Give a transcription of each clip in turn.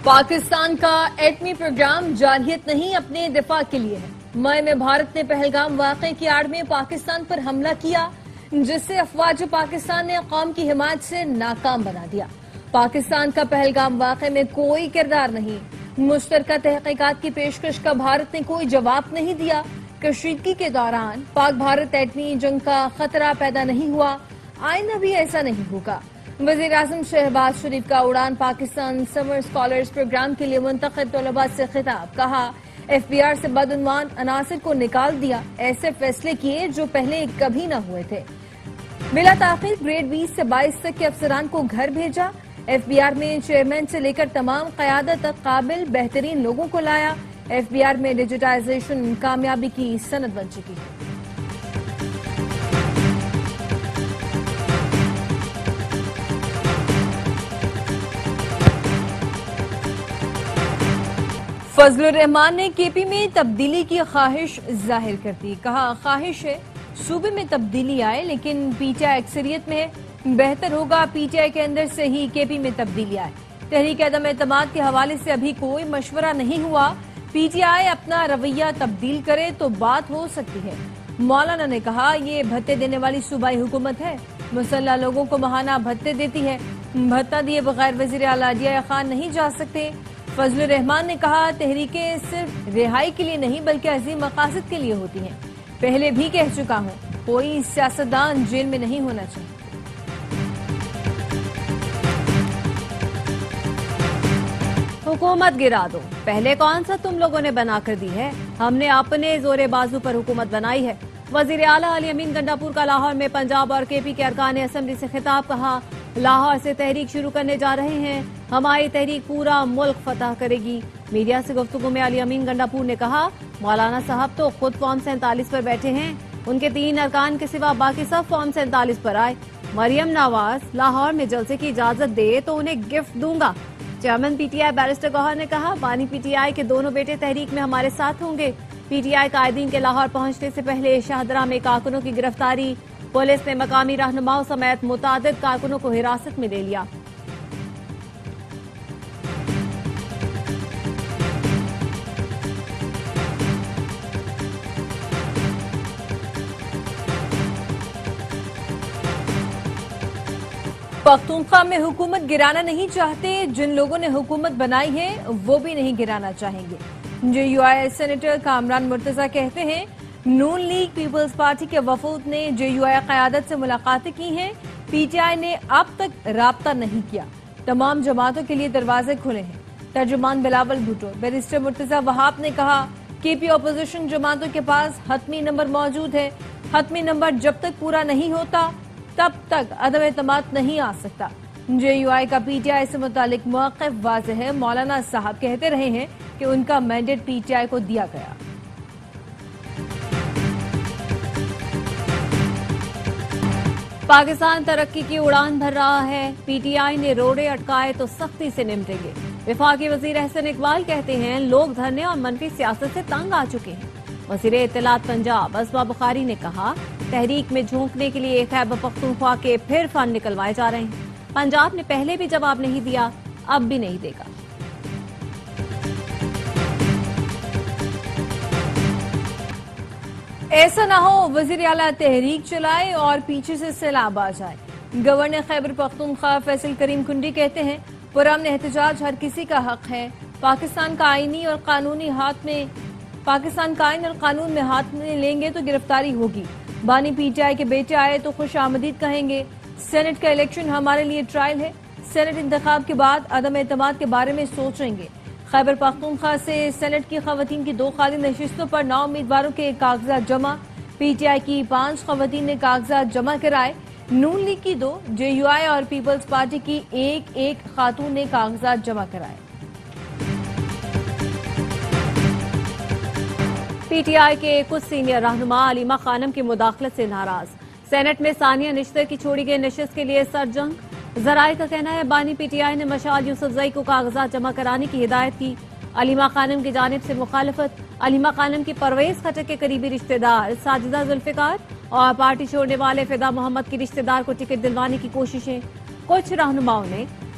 پاکستان کا ایٹمی پروگرام جارحیت نہیں اپنے دفاع کے لیے ہے۔ مئی میں بھارت نے پہلگام واقعے کی آڑ میں پاکستان پر حملہ کیا، جس سے افواج پاکستان نے قوم کی حمایت سے ناکام بنا دیا۔ پاکستان کا پہلگام واقعے میں کوئی کردار نہیں۔ مشترکہ تحقیقات کی پیشکش کا بھارت نے کوئی جواب نہیں دیا۔ کشیدگی کے دوران پاک بھارت ایٹمی جنگ کا خطرہ پیدا نہیں ہوا، آئندہ بھی ایسا نہیں ہوگا۔ وزیر اعظم شہباز شریف کا اڑان پاکستان سمر اسکالرز پروگرام کے لیے منتخب طلباء سے خطاب، کہا ایف بی آر سے بدعنوان عناصر کو نکال دیا، ایسے فیصلے کیے جو پہلے کبھی نہ ہوئے تھے۔ بلا تاخیر گریڈ 20 سے 22 تک کے افسران کو گھر بھیجا۔ ایف بی آر میں چیئرمین سے لے کر تمام قیادت تک قابل بہترین لوگوں کو لایا۔ ایف بی آر میں ڈیجیٹائزیشن کامیابی کی سند بن چکی ہے۔ فضل الرحمان نے کے پی میں تبدیلی کی خواہش ظاہر کر دی، کہا خواہش ہے صوبے میں تبدیلی آئے لیکن پی ٹی آئی اکثریت میں ہے، بہتر ہوگا پی ٹی آئی کے اندر سے ہی کے پی میں تبدیلی آئے۔ تحریک عدم اعتماد کے حوالے سے ابھی کوئی مشورہ نہیں ہوا، پی ٹی آئی اپنا رویہ تبدیل کرے تو بات ہو سکتی ہے۔ مولانا نے کہا یہ بھتے دینے والی صوبائی حکومت ہے، مسلح لوگوں کو ماہانہ بھتے دیتی ہے، بھتہ دیے بغیر وزیر اعلیٰ ضیاء خان نہیں جا سکتے۔ فضل الرحمان نے کہا تحریکیں صرف رہائی کے لیے نہیں بلکہ عظیم مقاصد کے لیے ہوتی ہیں، پہلے بھی کہہ چکا ہوں، کوئی سیاستدان جیل میں نہیں ہونا چاہیے۔ حکومت گرا دو، پہلے کون سا تم لوگوں نے بنا کر دی ہے، ہم نے اپنے زور بازو پر حکومت بنائی ہے۔ وزیر اعلیٰ علی امین گنڈاپور کا لاہور میں پنجاب اور کے پی کے ارکان اسمبلی سے خطاب، کہا لاہور سے تحریک شروع کرنے جا رہے ہیں، ہماری تحریک پورا ملک فتح کرے گی۔ میڈیا سے گفتگو میں علی امین گنڈاپور نے کہا مولانا صاحب تو خود فارم 47 پر بیٹھے ہیں، ان کے 3 ارکان کے سوا باقی سب فارم 47 پر آئے۔ مریم نواز لاہور میں جلسے کی اجازت دے تو انہیں گفٹ دوں گا۔ Chairman P T I barrister Gohar نے کہا بانی پی ٹی آئی کے دونوں بیٹے تحریک میں ہمارے ساتھ ہوں گے۔ پی ٹی آئی قائدین کے لاہور پہنچنے سے پہلے شاہدرہ میں کارکنوں کی گرفتاری، پولیس نے مقامی رہنماؤں سمیت متعدد کارکنوں کو حراست میں لے لیا۔ پختونخوا میں حکومت گرانا نہیں چاہتے، جن لوگوں نے حکومت بنائی ہے وہ بھی نہیں گرانا چاہیں گے۔ J U I senator Kamran Murtaza کہتے ہیں نون لیگ پیپلز پارٹی کے وفود نے جے یو آئی قیادت سے ملاقاتیں کی ہیں، پی ٹی آئی نے اب تک رابطہ نہیں کیا، تمام جماعتوں کے لیے دروازے کھلے ہیں۔ ترجمان بلاول بھٹو بیرسٹر مرتضی وہاب نے کہا کے پی اپوزیشن جماعتوں کے پاس حتمی نمبر موجود ہے، حتمی نمبر جب تک پورا نہیں ہوتا تب تک عدم اعتماد نہیں آ سکتا۔ جے یو آئی کا پی ٹی آئی سے متعلق موقف واضح ہے، مولانا صاحب کہتے رہے ہیں کہ ان کا مینڈیٹ پی ٹی آئی کو دیا گیا۔ پاکستان ترقی کی اڑان بھر رہا ہے، پی ٹی آئی نے روڑے اٹکائے تو سختی سے نمٹیں گے۔ وفاقی وزیر احسن اقبال کہتے ہیں لوگ دھرنے اور منفی سیاست سے تنگ آ چکے ہیں۔ وزیر اطلاعات پنجاب اسما بخاری نے کہا تحریک میں جھونکنے کے لیے خیبر پختونخوا کے پھر فنڈ نکلوائے جا رہے ہیں۔ پنجاب نے پہلے بھی جواب نہیں دیا، اب بھی نہیں دے گا۔ ایسا نہ ہو وزیر اعلیٰ تحریک چلائے اور پیچھے سے سیلاب آ جائے۔ گورنر خیبر پختونخوا فیصل کریم کنڈی کہتے ہیں پرامن احتجاج ہر کسی کا حق ہے، پاکستان کا آئین اور قانون میں ہاتھ میں لیں گے تو گرفتاری ہوگی۔ بانی پی ٹی آئی کے بیٹے آئے تو خوش آمدید کہیں گے۔ سینٹ کا الیکشن ہمارے لیے ٹرائل ہے، سینٹ انتخاب کے بعد عدم اعتماد کے بارے میں سوچیں گے۔ خیبر پختونخوا سے سینٹ کی خواتین کی 2 خالی نشستوں پر 9 امیدواروں کے کاغذات جمع، پی ٹی آئی کی 5 خواتین نے کاغذات جمع کرائے، نون لیگ کی 2، جے یو آئی اور پیپلز پارٹی کی ایک خاتون نے کاغذات جمع کرائے۔ پی ٹی آئی کے کچھ سینئر رہنما علیمہ خانم کی مداخلت سے ناراض، سینٹ میں ثانیہ نشتر کی چھوڑی گئی نشست کے لیے سرجنگ۔ ذرائع کا کہنا ہے بانی پی ٹی آئی نے مشال یوسفزئی کو کاغذات جمع کرانے کی ہدایت کی، علیمہ خانم کی جانب سے مخالفت۔ علیمہ خانم کی پرویز خٹک کے قریبی رشتہ دار ساجدہ ذوالفقار اور پارٹی چھوڑنے والے فدا محمد کی رشتہ دار کو ٹکٹ دلوانے کی کوششیں۔ کچھ رہنماؤں نے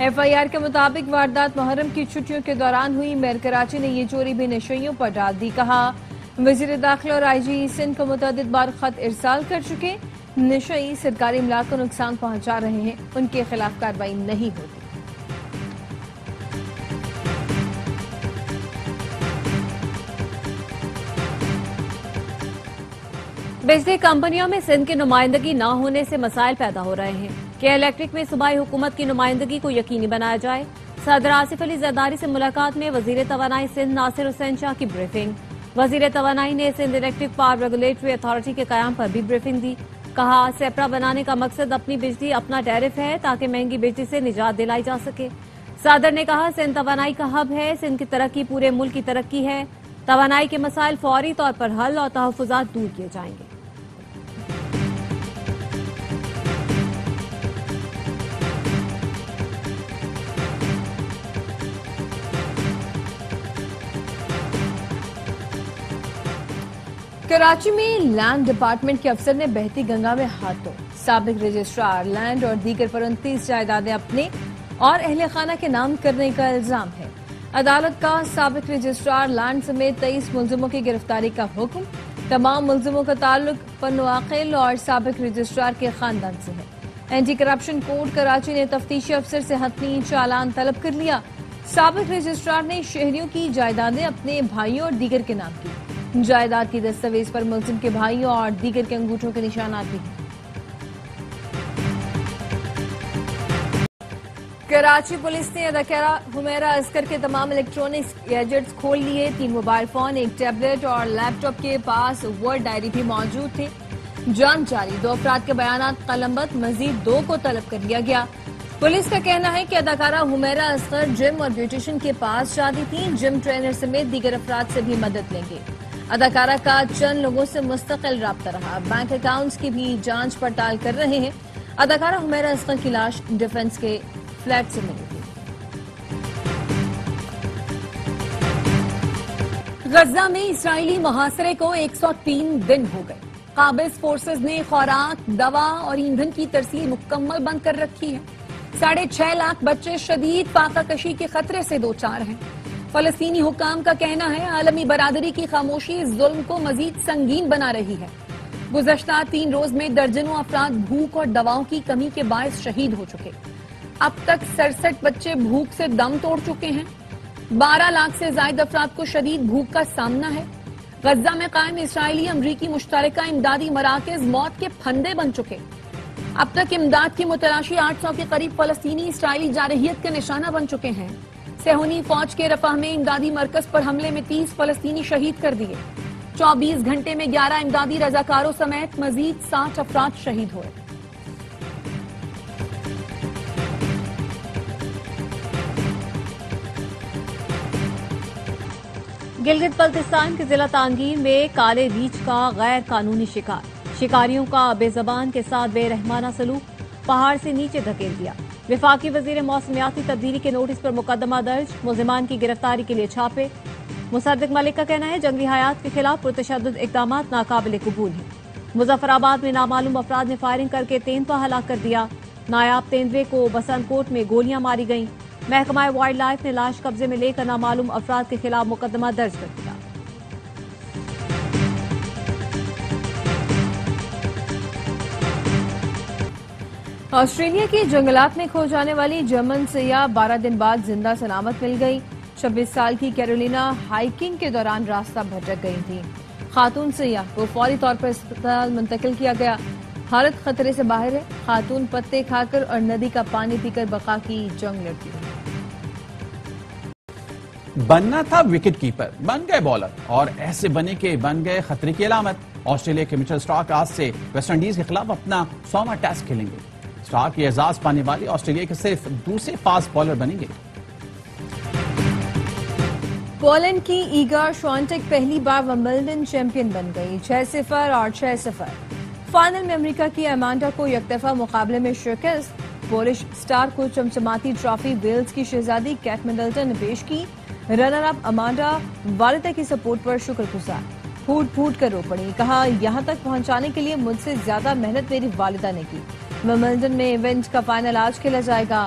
FIR کے مطابق واردات محرم کی چھٹیوں کے دوران ہوئی۔ میئر کراچی نے یہ چوری بھی نشیوں پر ڈال دی۔ کہا وزیر داخلہ اور IG سندھ کو متعدد بار خط ارسال کر چکے، نشئی سرکاری املاک کو نقصان پہنچا رہے ہیں، ان کے خلاف کارروائی نہیں ہوتی۔ بجلی کمپنیوں میں سندھ کی نمائندگی نہ ہونے سے مسائل پیدا ہو رہے ہیں کہ الیکٹرک میں صوبائی حکومت کی نمائندگی کو یقینی بنایا جائے۔ صدر آصف علی زرداری سے ملاقات میں وزیر توانائی سندھ ناصر حسین شاہ کی بریفنگ۔ وزیر توانائی نے Sindh electric power regulatory authority کے قیام پر بھی بریفنگ دی۔ کہا سیپرا بنانے کا مقصد اپنی بجلی اپنا ٹیرف ہے تاکہ مہنگی بجلی سے نجات دلائی جا سکے۔ صدر نے کہا سندھ توانائی کا ہب ہے، سندھ کی ترقی پورے ملک کی ترقی ہے، توانائی کے مسائل فوری طور پر حل اور تحفظات دور کیے جائیں گے۔ کراچی میں لینڈ ڈپارٹمنٹ کے افسر نے بہتی گنگا میں ہاتھوں سابق رجسٹرار لینڈ اور دیگر پر 29 جائیدادیں اپنے اور اہل خانہ کے نام کرنے کا الزام ہے۔ عدالت کا سابق رجسٹرار لینڈ سمیت 23 ملزموں کی گرفتاری کا حکم۔ تمام ملزموں کا تعلق پنواقل اور سابق رجسٹرار کے خاندان سے ہے۔ اینٹی کرپشن کورٹ کراچی نے تفتیشی افسر سے حتمی چالان طلب کر لیا۔ سابق رجسٹرار نے شہریوں کی جائیدادیں اپنے بھائیوں اور دیگر کے نام کی۔ جائیداد کی دستاویز پر ملزم کے بھائیوں اور دیگر کے انگوٹھوں کے نشانات بھی ہیں۔ کراچی پولیس نے اداکارہ حمیرہ اصغر کے تمام الیکٹرانکس گیجٹس کھول لیے۔ 3 موبائل فون، 1 ٹیبلٹ اور لیپ ٹاپ کے پاس ورڈ ڈائری بھی موجود تھے۔ جانچ جاری، 2 افراد کے بیانات قلم بند، مزید 2 کو طلب کر لیا گیا۔ پولیس کا کہنا ہے کہ اداکارہ حمیرہ اصغر جم اور بیوٹیشن کے پاس جاتی تھی، جم ٹرینر سمیت دیگر افراد سے بھی مدد لیں گے۔ اداکارہ کا چند لوگوں سے مستقل رابطہ رہا، بینک اکاؤنٹس کی بھی جانچ پڑتال کر رہے ہیں۔ اداکارہ حمیرہ اصغر کی لاش ڈیفنس کے فلیٹ سے ملی تھی۔ غزہ میں اسرائیلی محاصرے کو 103 دن ہو گئے۔ قابض فورسز نے خوراک، دوا اور ایندھن کی ترسیل مکمل بند کر رکھی ہے۔ 6.5 لاکھ بچے شدید فاقہ کشی کے خطرے سے دوچار ہیں۔ فلسطینی حکام کا کہنا ہے عالمی برادری کی خاموشی اس ظلم کو مزید سنگین بنا رہی ہے۔ گزشتہ 3 روز میں درجنوں افراد بھوک اور دواؤں کی کمی کے باعث شہید ہو چکے۔ اب تک 67 بچے بھوک سے دم توڑ چکے ہیں۔ 12 لاکھ سے زائد افراد کو شدید بھوک کا سامنا ہے۔ غزہ میں قائم اسرائیلی امریکی مشترکہ امدادی مراکز موت کے پھندے بن چکے۔ اب تک امداد کی متلاشی 800 کے قریب فلسطینی اسرائیلی جارحیت کا نشانہ بن چکے ہیں۔ صہیونی فوج کے رفح میں امدادی مرکز پر حملے میں 30 فلسطینی شہید کر دیے۔ 24 گھنٹے میں 11 امدادی رضاکاروں سمیت مزید 60 افراد شہید ہوئے۔ گلگت بلتستان کے ضلع تانگیر میں کالے ریچھ کا غیر قانونی شکار، شکاریوں کا بے زبان کے ساتھ بے رحمانہ سلوک، پہاڑ سے نیچے دھکیل دیا۔ وفاقی وزیر موسمیاتی تبدیلی کے نوٹس پر مقدمہ درج، ملزمان کی گرفتاری کے لیے چھاپے۔ مصدق ملک کا کہنا ہے جنگلی حیات کے خلاف پرتشدد اقدامات ناقابل قبول ہیں۔ مظفر آباد میں نامعلوم افراد نے فائرنگ کر کے تیندوا ہلاک کر دیا۔ نایاب تیندوے کو بسنت کوٹ میں گولیاں ماری گئیں۔ محکمہ وائلڈ لائف نے لاش قبضے میں لے کر نامعلوم افراد کے خلاف مقدمہ درج کر دیا۔ آسٹریلیا کے جنگلات میں کھو جانے والی جرمن سیاح 12 دن بعد زندہ سلامت مل گئی۔ 26 سال کی کیرولینا ہائیکنگ کے دوران راستہ بھٹک گئی تھی۔ خاتون سیاح کو فوری طور پر اسپتال منتقل کیا گیا۔ حالت خطرے سے باہر ہے۔ خاتون پتے کھا کر اور ندی کا پانی پی کر بقا کی جنگ لڑتی ہے۔ بننا تھا وکٹ کیپر، بن گئے بالر، اور ایسے بنے کہ بن گئے خطرے کی علامت۔ آسٹریلیا کے مچل سٹارک آج سے ویسٹ انڈیز کے خلاف اپنا 100واں ٹیسٹ کھیلیں گے۔ سٹارک یہ اعزاز پانے والے آسٹریلیا کے صرف دوسرے فاسٹ بالر بنیں گے۔ پولینڈ کی ایگا شوانٹیک پہلی بار ومبلڈن چیمپئن بن گئی، 6-0 اور 6-0۔ فائنل میں امریکہ کی ایمانڈا کو یکطرفہ مقابلے میں شکست۔ پولش سٹار کو چمچماتی ٹرافی ویلز کی شہزادی کیٹ مڈلٹن نے پیش کی۔ رنر اپ امانڈا والدہ کی سپورٹ پر شکر گزار، پھوٹ پھوٹ کر رو پڑی، کہا یہاں تک پہنچانے کے لیے مجھ سے زیادہ محنت میری والدہ نے کی۔ ومبلڈن میں ایونٹ کا فائنل آج کھیلا جائے گا۔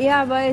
ARY